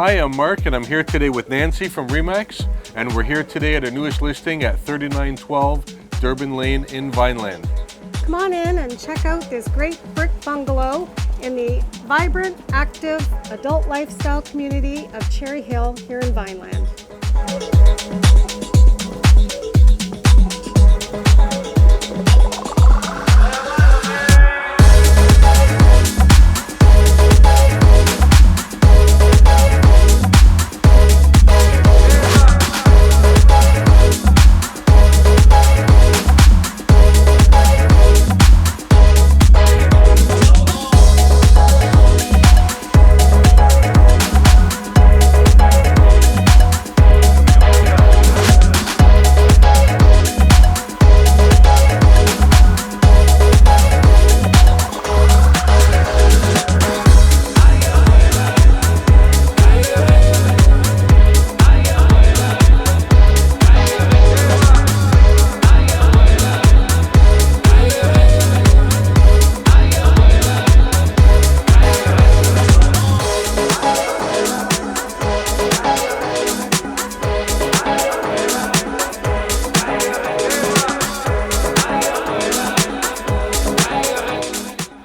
Hi, I'm Mark and I'm here today with Nancy from Remax, and we're here today at our newest listing at 3912 Durban Lane in Vineland. Come on in and check out this great brick bungalow in the vibrant, active, adult lifestyle community of Cherry Hill here in Vineland.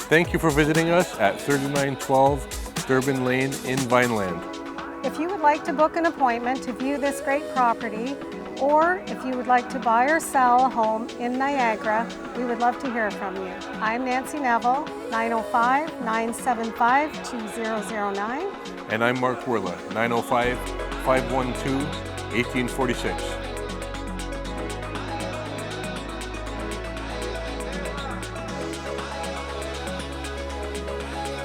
Thank you for visiting us at 3912 Durban Lane in Vineland. If you would like to book an appointment to view this great property, or if you would like to buy or sell a home in Niagara, we would love to hear from you. I'm Nancy Neville, 905-975-2009. And I'm Mark Woehrle, 905-512-1846.